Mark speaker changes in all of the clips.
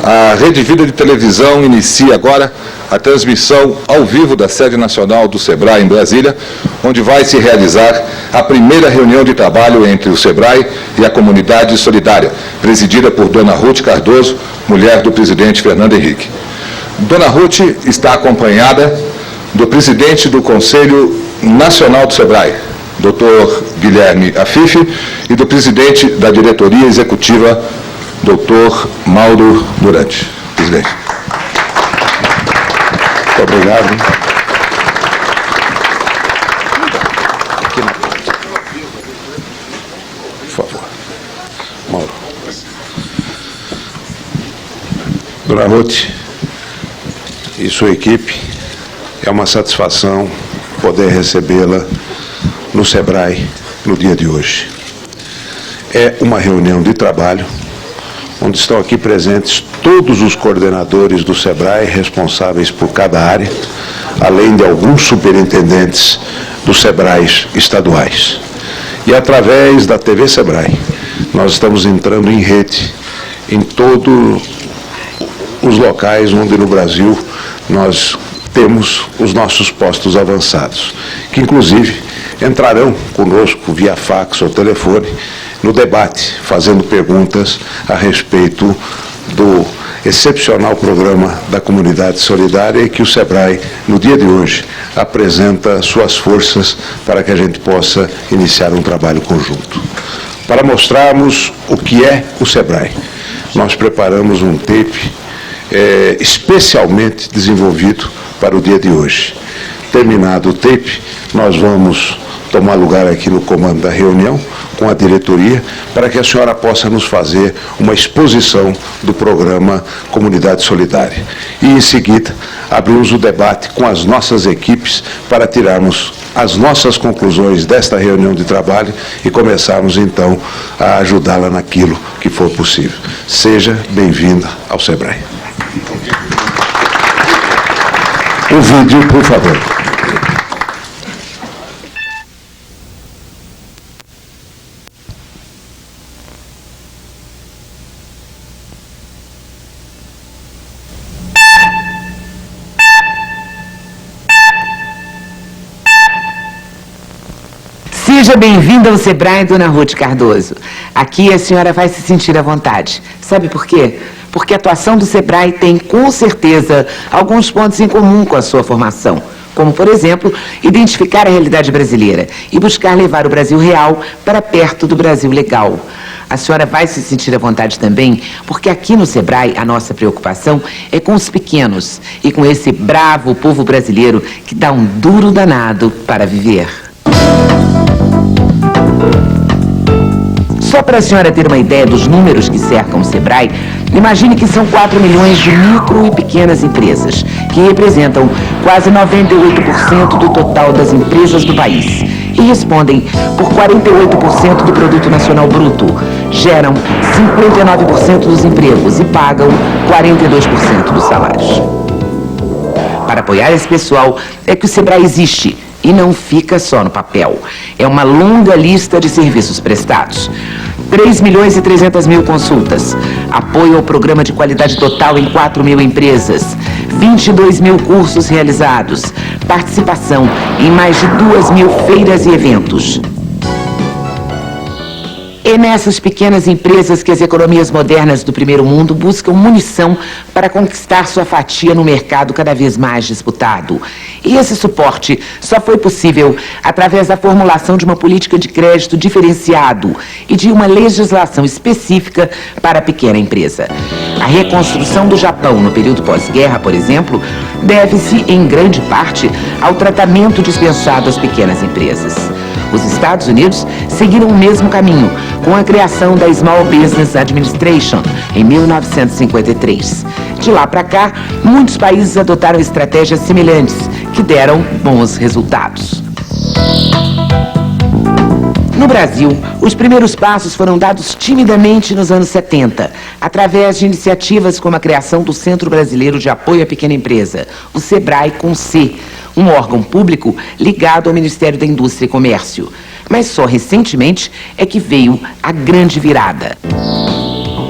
Speaker 1: A Rede Vida de Televisão inicia agora a transmissão ao vivo da sede nacional do SEBRAE em Brasília, onde vai se realizar a primeira reunião de trabalho entre o SEBRAE e a comunidade solidária, presidida por Dona Ruth Cardoso, mulher do presidente Fernando Henrique. Dona Ruth está acompanhada do presidente do Conselho Nacional do SEBRAE, Dr. Guilherme Afife, e do presidente da diretoria executiva, Dr. Mauro Durante. Presidente.
Speaker 2: Muito obrigado. Por favor. Mauro. Dona Ruth e sua equipe, é uma satisfação poder recebê-la no SEBRAE no dia de hoje. É uma reunião de trabalho onde estão aqui presentes todos os coordenadores do SEBRAE responsáveis por cada área, além de alguns superintendentes dos SEBRAEs estaduais. E através da TV SEBRAE, nós estamos entrando em rede em todos os locais onde no Brasil nós temos os nossos postos avançados, que inclusive entrarão conosco via fax ou telefone no debate, fazendo perguntas a respeito do excepcional programa da comunidade solidária e que o SEBRAE, no dia de hoje, apresenta suas forças para que a gente possa iniciar um trabalho conjunto. Para mostrarmos o que é o SEBRAE, nós preparamos um tape especialmente desenvolvido para o dia de hoje. Terminado o tape, nós vamos tomar lugar aqui no comando da reunião com a diretoria para que a senhora possa nos fazer uma exposição do programa Comunidade Solidária. E em seguida abrimos o debate com as nossas equipes para tirarmos as nossas conclusões desta reunião de trabalho e começarmos então a ajudá-la naquilo que for possível. Seja bem-vinda ao SEBRAE. O vídeo, por favor.
Speaker 3: Seja bem-vinda ao SEBRAE, Dona Ruth Cardoso. Aqui a senhora vai se sentir à vontade. Sabe por quê? Porque a atuação do SEBRAE tem, com certeza, alguns pontos em comum com a sua formação. Como, por exemplo, identificar a realidade brasileira e buscar levar o Brasil real para perto do Brasil legal. A senhora vai se sentir à vontade também, porque aqui no SEBRAE a nossa preocupação é com os pequenos e com esse bravo povo brasileiro que dá um duro danado para viver. Só para a senhora ter uma ideia dos números que cercam o SEBRAE, imagine que são 4 milhões de micro e pequenas empresas, que representam quase 98% do total das empresas do país e respondem por 48% do produto nacional bruto, geram 59% dos empregos e pagam 42% dos salários. Para apoiar esse pessoal é que o SEBRAE existe. E não fica só no papel. É uma longa lista de serviços prestados. 3 milhões e 300 mil consultas. Apoio ao programa de qualidade total em 4 mil empresas. 22 mil cursos realizados. Participação em mais de 2 mil feiras e eventos. É nessas pequenas empresas que as economias modernas do primeiro mundo buscam munição para conquistar sua fatia no mercado cada vez mais disputado. E esse suporte só foi possível através da formulação de uma política de crédito diferenciado e de uma legislação específica para a pequena empresa. A reconstrução do Japão no período pós-guerra, por exemplo, deve-se, em grande parte, ao tratamento dispensado às pequenas empresas. Os Estados Unidos seguiram o mesmo caminho, com a criação da Small Business Administration, em 1953. De lá para cá, muitos países adotaram estratégias semelhantes, que deram bons resultados. No Brasil, os primeiros passos foram dados timidamente nos anos 70, através de iniciativas como a criação do Centro Brasileiro de Apoio à Pequena Empresa, o SEBRAE com C, um órgão público ligado ao Ministério da Indústria e Comércio. Mas só recentemente é que veio a grande virada.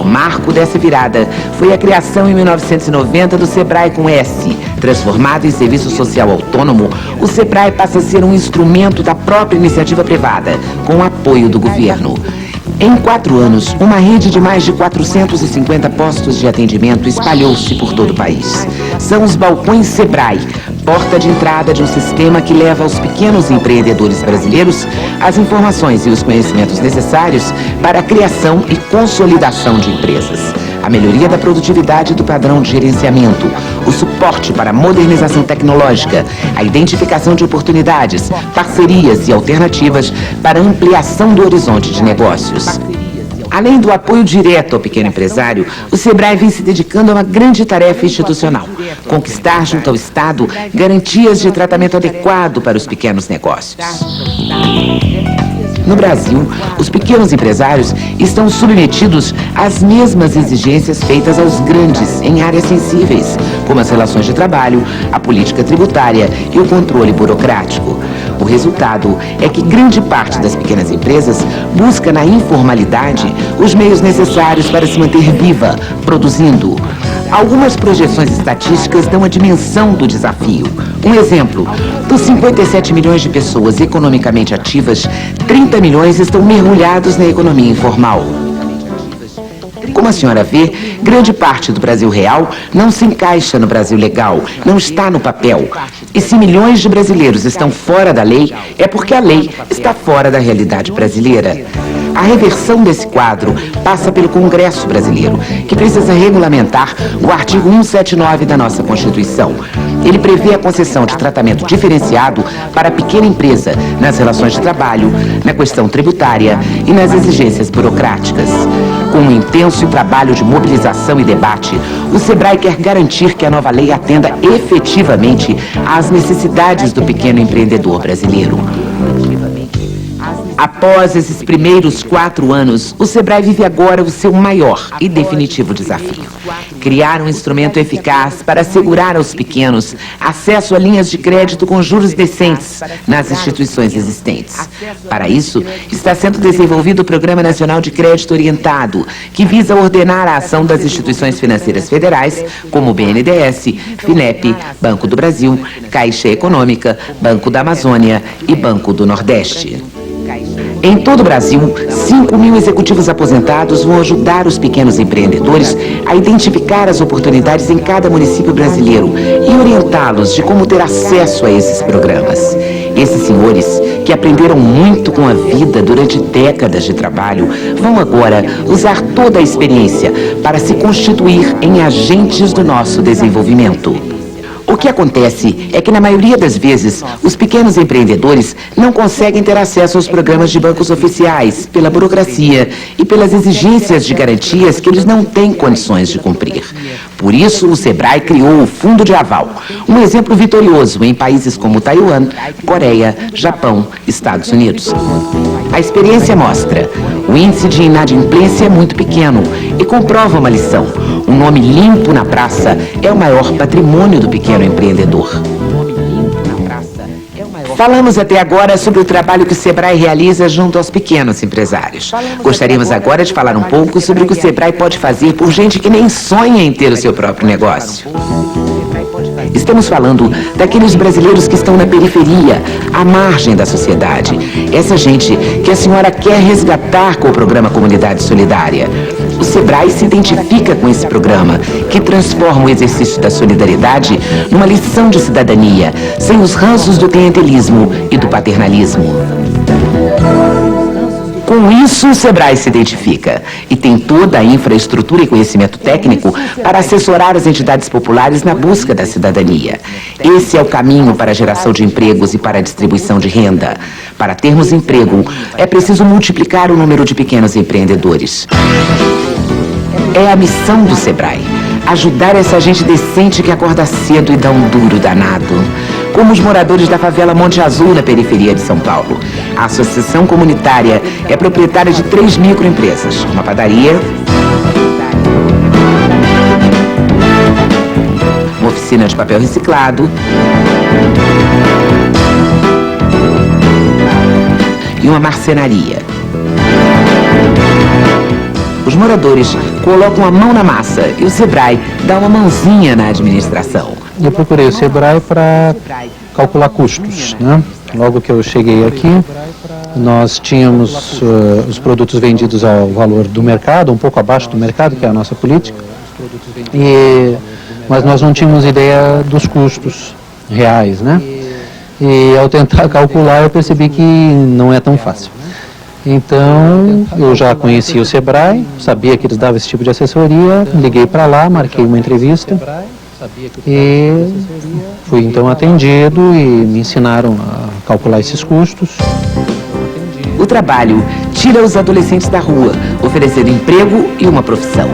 Speaker 3: O marco dessa virada foi a criação em 1990 do Sebrae com S. Transformado em serviço social autônomo, o Sebrae passa a ser um instrumento da própria iniciativa privada, com o apoio do governo. Em 4 anos, uma rede de mais de 450 postos de atendimento espalhou-se por todo o país. São os balcões Sebrae, porta de entrada de um sistema que leva aos pequenos empreendedores brasileiros as informações e os conhecimentos necessários para a criação e consolidação de empresas, a melhoria da produtividade do padrão de gerenciamento, o suporte para a modernização tecnológica, a identificação de oportunidades, parcerias e alternativas para a ampliação do horizonte de negócios. Além do apoio direto ao pequeno empresário, o Sebrae vem se dedicando a uma grande tarefa institucional: conquistar junto ao Estado garantias de tratamento adequado para os pequenos negócios. No Brasil, os pequenos empresários estão submetidos às mesmas exigências feitas aos grandes em áreas sensíveis, como as relações de trabalho, a política tributária e o controle burocrático. O resultado é que grande parte das pequenas empresas busca na informalidade os meios necessários para se manter viva, produzindo. Algumas projeções estatísticas dão a dimensão do desafio. Um exemplo: dos 57 milhões de pessoas economicamente ativas, 30 milhões estão mergulhados na economia informal. Como a senhora vê, grande parte do Brasil real não se encaixa no Brasil legal, não está no papel. E se milhões de brasileiros estão fora da lei, é porque a lei está fora da realidade brasileira. A reversão desse quadro passa pelo Congresso brasileiro, que precisa regulamentar o artigo 179 da nossa Constituição. Ele prevê a concessão de tratamento diferenciado para a pequena empresa nas relações de trabalho, na questão tributária e nas exigências burocráticas. Com um intenso trabalho de mobilização e debate, o Sebrae quer garantir que a nova lei atenda efetivamente às necessidades do pequeno empreendedor brasileiro. Após esses primeiros 4 anos, o Sebrae vive agora o seu maior e definitivo desafio: criar um instrumento eficaz para assegurar aos pequenos acesso a linhas de crédito com juros decentes nas instituições existentes. Para isso, está sendo desenvolvido o Programa Nacional de Crédito Orientado, que visa ordenar a ação das instituições financeiras federais, como o BNDES, FINEP, Banco do Brasil, Caixa Econômica, Banco da Amazônia e Banco do Nordeste. Em todo o Brasil, 5 mil executivos aposentados vão ajudar os pequenos empreendedores a identificar as oportunidades em cada município brasileiro e orientá-los de como ter acesso a esses programas. Esses senhores, que aprenderam muito com a vida durante décadas de trabalho, vão agora usar toda a experiência para se constituir em agentes do nosso desenvolvimento. O que acontece é que, na maioria das vezes, os pequenos empreendedores não conseguem ter acesso aos programas de bancos oficiais, pela burocracia e pelas exigências de garantias que eles não têm condições de cumprir. Por isso, o Sebrae criou o Fundo de Aval, um exemplo vitorioso em países como Taiwan, Coreia, Japão, Estados Unidos. A experiência mostra: o índice de inadimplência é muito pequeno e comprova uma lição: um nome limpo na praça é o maior patrimônio do pequeno empreendedor. Falamos até agora sobre o trabalho que o Sebrae realiza junto aos pequenos empresários. Gostaríamos agora de falar um pouco sobre o que o Sebrae pode fazer por gente que nem sonha em ter o seu próprio negócio. Estamos falando daqueles brasileiros que estão na periferia, à margem da sociedade. Essa gente que a senhora quer resgatar com o programa Comunidade Solidária. O Sebrae se identifica com esse programa, que transforma o exercício da solidariedade numa lição de cidadania, sem os ranços do clientelismo e do paternalismo. Com isso, o Sebrae se identifica e tem toda a infraestrutura e conhecimento técnico para assessorar as entidades populares na busca da cidadania. Esse é o caminho para a geração de empregos e para a distribuição de renda. Para termos emprego, é preciso multiplicar o número de pequenos empreendedores. É a missão do Sebrae: ajudar essa gente decente que acorda cedo e dá um duro danado. Como os moradores da favela Monte Azul, na periferia de São Paulo. A associação comunitária é proprietária de 3 microempresas: uma padaria, uma oficina de papel reciclado e uma marcenaria. Os moradores colocam a mão na massa e o Sebrae dá uma mãozinha na administração.
Speaker 4: Eu procurei o Sebrae para calcular custos, né? Logo que eu cheguei aqui, nós tínhamos os produtos vendidos ao valor do mercado, um pouco abaixo do mercado, que é a nossa política, mas nós não tínhamos ideia dos custos reais, né? E ao tentar calcular, eu percebi que não é tão fácil. Então, eu já conhecia o Sebrae, sabia que eles davam esse tipo de assessoria, liguei para lá, marquei uma entrevista e fui então atendido e me ensinaram a calcular esses custos.
Speaker 3: O trabalho tira os adolescentes da rua, oferecendo emprego e uma profissão.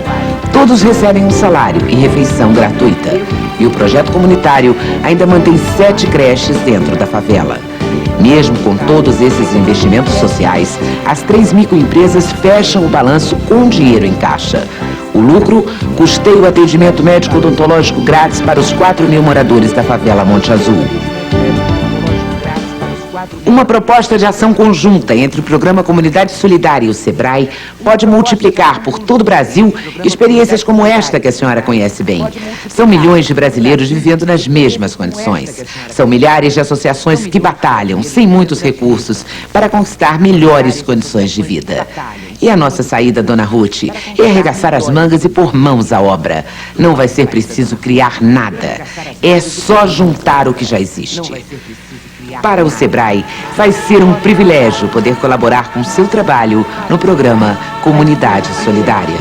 Speaker 3: Todos recebem um salário e refeição gratuita. E o projeto comunitário ainda mantém 7 creches dentro da favela. Mesmo com todos esses investimentos sociais, as 3 microempresas fecham o balanço com dinheiro em caixa. O lucro custeia o atendimento médico odontológico grátis para os 4.000 moradores da favela Monte Azul. Uma proposta de ação conjunta entre o Programa Comunidade Solidária e o Sebrae pode multiplicar por todo o Brasil experiências como esta que a senhora conhece bem. São milhões de brasileiros vivendo nas mesmas condições. São milhares de associações que batalham, sem muitos recursos, para conquistar melhores condições de vida. E a nossa saída, Dona Ruth, é arregaçar as mangas e pôr mãos à obra. Não vai ser preciso criar nada. É só juntar o que já existe. Para o Sebrae, vai ser um privilégio poder colaborar com seu trabalho no programa Comunidade Solidária.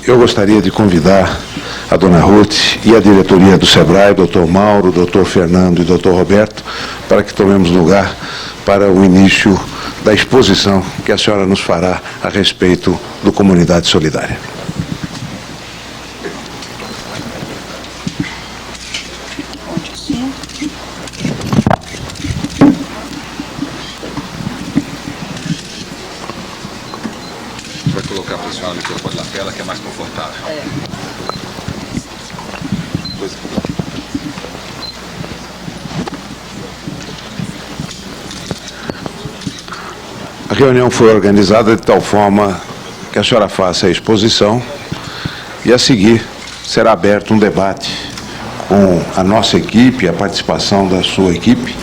Speaker 2: Eu gostaria de convidar a Dona Ruth e a diretoria do Sebrae, Dr. Mauro, Dr. Fernando e Dr. Roberto, para que tomemos lugar para o início da exposição que a senhora nos fará a respeito do Comunidade Solidária.
Speaker 1: Vai colocar para a senhora o microfone na tela, que é mais confortável.
Speaker 2: A reunião foi organizada de tal forma que a senhora faça a exposição e, a seguir, será aberto um debate com a nossa equipe, a participação da sua equipe,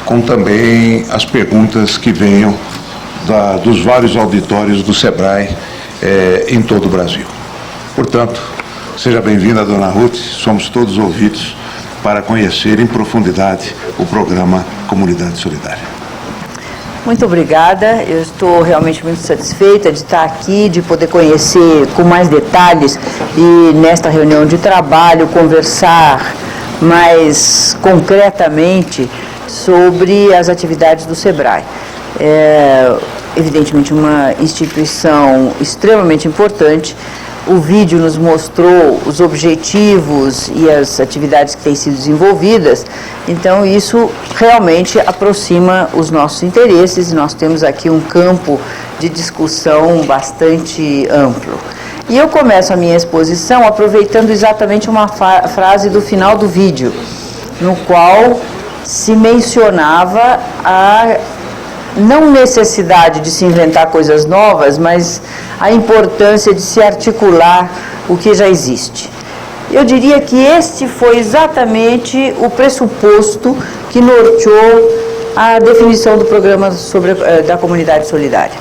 Speaker 2: com também as perguntas que venham dos vários auditórios do Sebrae em todo o Brasil. Portanto, seja bem-vinda, Dona Ruth, somos todos ouvidos para conhecer em profundidade o programa Comunidade Solidária.
Speaker 5: Muito obrigada, eu estou realmente muito satisfeita de estar aqui, de poder conhecer com mais detalhes e nesta reunião de trabalho conversar mais concretamente sobre as atividades do Sebrae. É, evidentemente, uma instituição extremamente importante. O vídeo nos mostrou os objetivos e as atividades que têm sido desenvolvidas, então isso realmente aproxima os nossos interesses e nós temos aqui um campo de discussão bastante amplo. E eu começo a minha exposição aproveitando exatamente uma frase do final do vídeo, no qual se mencionava não necessidade de se inventar coisas novas, mas a importância de se articular o que já existe. Eu diria que este foi exatamente o pressuposto que norteou a definição do programa da Comunidade Solidária.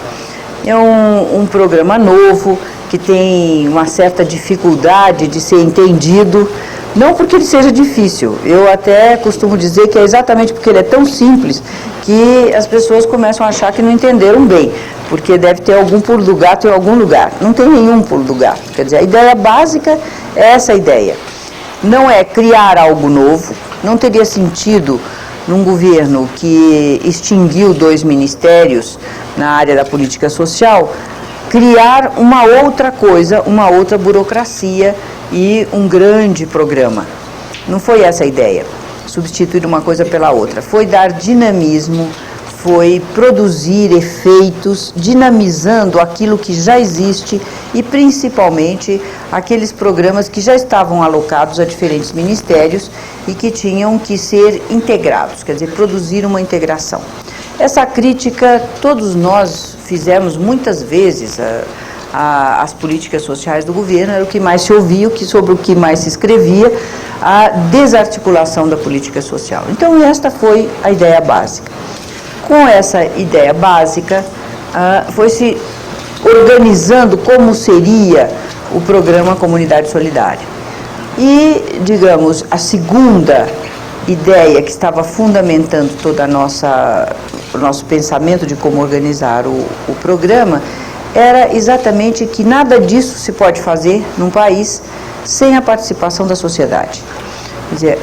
Speaker 5: É um programa novo, que tem uma certa dificuldade de ser entendido, não porque ele seja difícil, eu até costumo dizer que é exatamente porque ele é tão simples que as pessoas começam a achar que não entenderam bem, porque deve ter algum pulo do gato em algum lugar. Não tem nenhum pulo do gato, quer dizer, a ideia básica é essa ideia. Não é criar algo novo, não teria sentido num governo que extinguiu 2 ministérios na área da política social, criar uma outra coisa, uma outra burocracia e um grande programa. Não foi essa a ideia, substituir uma coisa pela outra. Foi dar dinamismo, foi produzir efeitos, dinamizando aquilo que já existe e, principalmente, aqueles programas que já estavam alocados a diferentes ministérios e que tinham que ser integrados, quer dizer, produzir uma integração. Essa crítica todos nós fizemos muitas vezes às políticas sociais do governo, era o que mais se ouvia, sobre o que mais se escrevia, a desarticulação da política social. Então, esta foi a ideia básica. Com essa ideia básica, foi se organizando como seria o programa Comunidade Solidária. E, digamos, a segunda ideia que estava fundamentando todo o nosso pensamento de como organizar o programa era exatamente que nada disso se pode fazer num país sem a participação da sociedade. Quer dizer,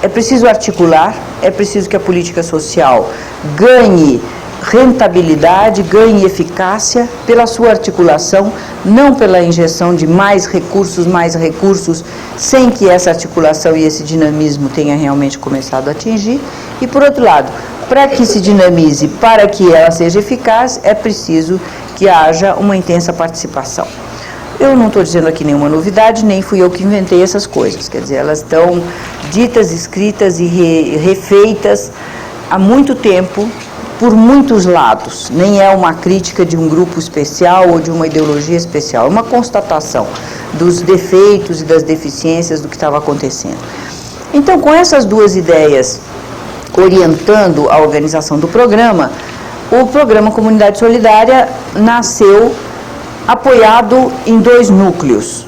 Speaker 5: é preciso articular, é preciso que a política social ganhe rentabilidade, ganhe eficácia pela sua articulação, não pela injeção de mais recursos, sem que essa articulação e esse dinamismo tenha realmente começado a atingir. E, por outro lado, para que se dinamize, para que ela seja eficaz, é preciso que haja uma intensa participação. Eu não estou dizendo aqui nenhuma novidade, nem fui eu que inventei essas coisas, quer dizer, elas estão ditas, escritas e refeitas há muito tempo, por muitos lados, nem é uma crítica de um grupo especial ou de uma ideologia especial, é uma constatação dos defeitos e das deficiências do que estava acontecendo. Então, com essas duas ideias orientando a organização do programa, o programa Comunidade Solidária nasceu apoiado em 2 núcleos,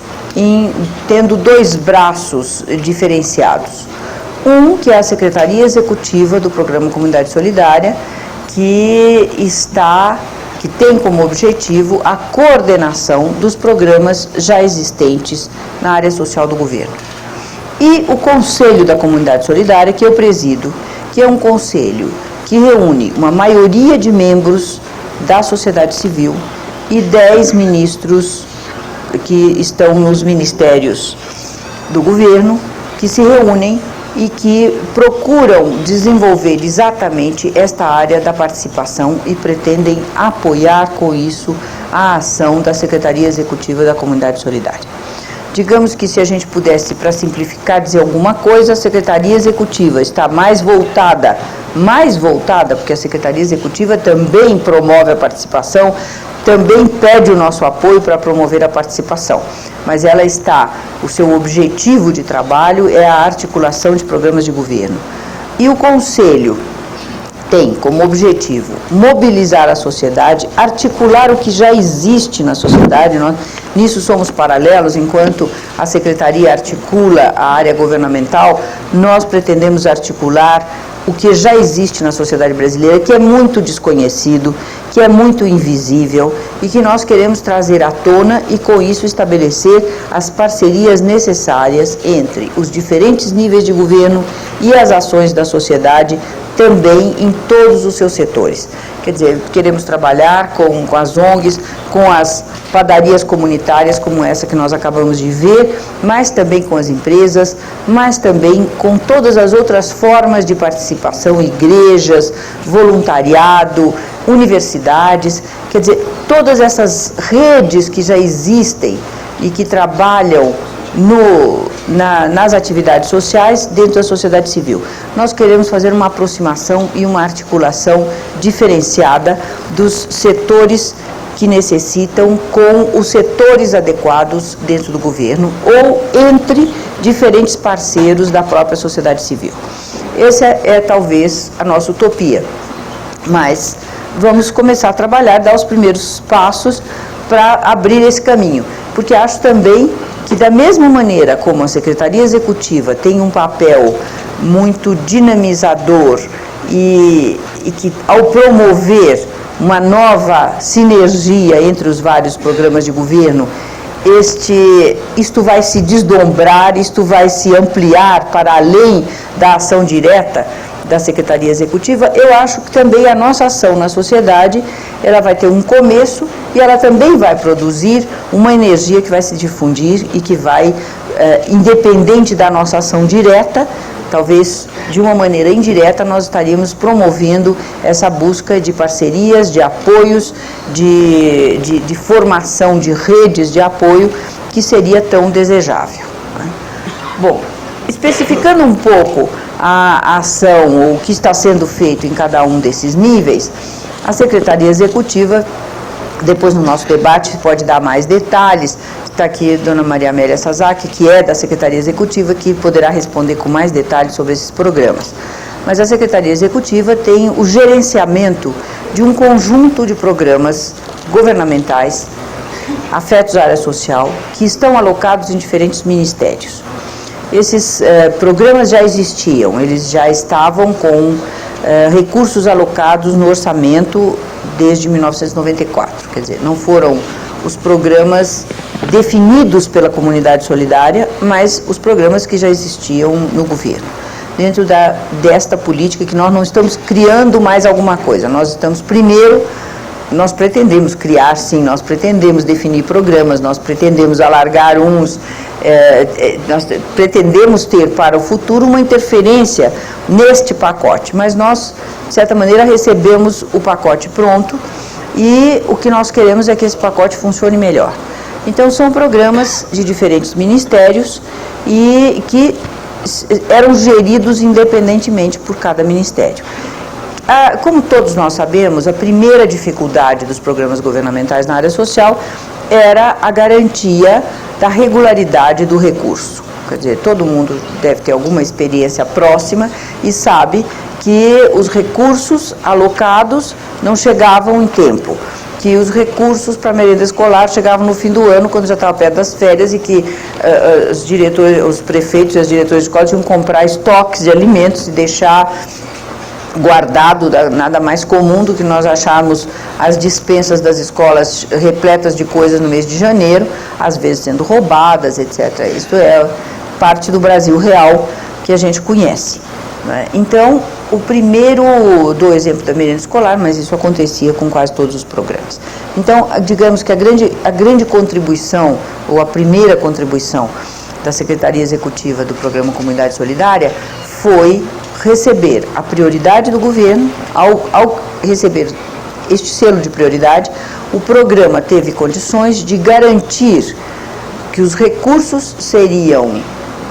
Speaker 5: tendo 2 braços diferenciados. Um, que é a Secretaria Executiva do Programa Comunidade Solidária, que tem como objetivo a coordenação dos programas já existentes na área social do governo. E o Conselho da Comunidade Solidária, que eu presido, que é um conselho que reúne uma maioria de membros da sociedade civil e 10 ministros que estão nos ministérios do governo, que se reúnem e que procuram desenvolver exatamente esta área da participação e pretendem apoiar com isso a ação da Secretaria Executiva da Comunidade Solidária. Digamos que se a gente pudesse, para simplificar, dizer alguma coisa, a Secretaria Executiva está mais voltada, porque a Secretaria Executiva também promove a participação, também pede o nosso apoio para promover a participação, mas o seu objetivo de trabalho é a articulação de programas de governo. E o Conselho tem como objetivo mobilizar a sociedade, articular o que já existe na sociedade. Nós, nisso somos paralelos, enquanto a Secretaria articula a área governamental, nós pretendemos articular o que já existe na sociedade brasileira, que é muito desconhecido, que é muito invisível e que nós queremos trazer à tona e, com isso, estabelecer as parcerias necessárias entre os diferentes níveis de governo e as ações da sociedade, também em todos os seus setores. Quer dizer, queremos trabalhar com as ONGs, com as padarias comunitárias como essa que nós acabamos de ver, mas também com as empresas, mas também com todas as outras formas de participação, igrejas, voluntariado, universidades, quer dizer, todas essas redes que já existem e que trabalham nas atividades sociais dentro da sociedade civil. Nós queremos fazer uma aproximação e uma articulação diferenciada dos setores que necessitam com os setores adequados dentro do governo ou entre diferentes parceiros da própria sociedade civil. Essa é talvez a nossa utopia, mas vamos começar a trabalhar, dar os primeiros passos para abrir esse caminho, porque acho também que da mesma maneira como a Secretaria Executiva tem um papel muito dinamizador e que ao promover uma nova sinergia entre os vários programas de governo, isto vai se desdobrar, isto vai se ampliar para além da ação direta da Secretaria Executiva. Eu acho que também a nossa ação na sociedade, ela vai ter um começo e ela também vai produzir uma energia que vai se difundir e que vai, independente da nossa ação direta, talvez de uma maneira indireta, nós estaríamos promovendo essa busca de parcerias, de apoios, de formação de redes de apoio que seria tão desejável. Bom, especificando um pouco a ação, o que está sendo feito em cada um desses níveis, a Secretaria Executiva, depois no nosso debate, pode dar mais detalhes. Está aqui a dona Maria Amélia Sasaki, que é da Secretaria Executiva, que poderá responder com mais detalhes sobre esses programas. Mas a Secretaria Executiva tem o gerenciamento de um conjunto de programas governamentais afetos à área social, que estão alocados em diferentes ministérios. Esses programas já existiam, eles já estavam com recursos alocados no orçamento desde 1994, quer dizer, não foram os programas definidos pela comunidade solidária, mas os programas que já existiam no governo. Dentro desta política que nós não estamos criando mais alguma coisa, nós estamos primeiro, nós pretendemos criar sim, nós pretendemos definir programas, nós pretendemos alargar uns, nós pretendemos ter para o futuro uma interferência neste pacote, mas nós, de certa maneira, recebemos o pacote pronto e o que nós queremos é que esse pacote funcione melhor. Então, são programas de diferentes ministérios e que eram geridos independentemente por cada ministério. Como todos nós sabemos, a primeira dificuldade dos programas governamentais na área social era a garantia da regularidade do recurso. Quer dizer, todo mundo deve ter alguma experiência próxima e sabe que os recursos alocados não chegavam em tempo, que os recursos para a merenda escolar chegavam no fim do ano, quando já estava perto das férias, e que os prefeitos e as diretoras de escola tinham que comprar estoques de alimentos e deixar guardado, nada mais comum do que nós acharmos as despensas das escolas repletas de coisas no mês de janeiro, às vezes sendo roubadas, etc. Isso é parte do Brasil real que a gente conhece, né? Então, o primeiro, dou o exemplo da merenda escolar, mas isso acontecia com quase todos os programas. Então, digamos que a grande contribuição, ou a primeira contribuição da Secretaria Executiva do Programa Comunidade Solidária foi receber a prioridade do governo. Ao receber este selo de prioridade, o programa teve condições de garantir que os recursos seriam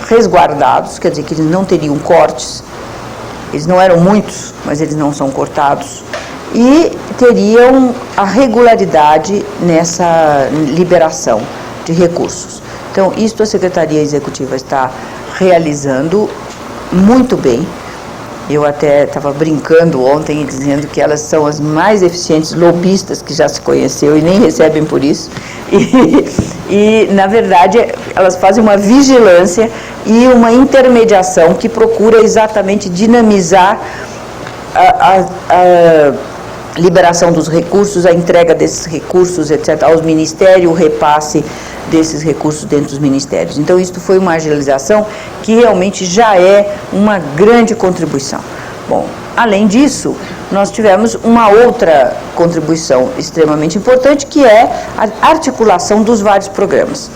Speaker 5: resguardados, quer dizer, que eles não teriam cortes, eles não eram muitos, mas eles não são cortados, e teriam a regularidade nessa liberação de recursos. Então, isto a Secretaria Executiva está realizando muito bem. Eu até estava brincando ontem e dizendo que elas são as mais eficientes lobistas que já se conheceu e nem recebem por isso. E na verdade, elas fazem uma vigilância e uma intermediação que procura exatamente dinamizar a liberação dos recursos, a entrega desses recursos, etc., aos ministérios, o repasse desses recursos dentro dos ministérios. Então, isso foi uma agilização que realmente já é uma grande contribuição. Bom, além disso, nós tivemos uma outra contribuição extremamente importante, que é a articulação dos vários programas.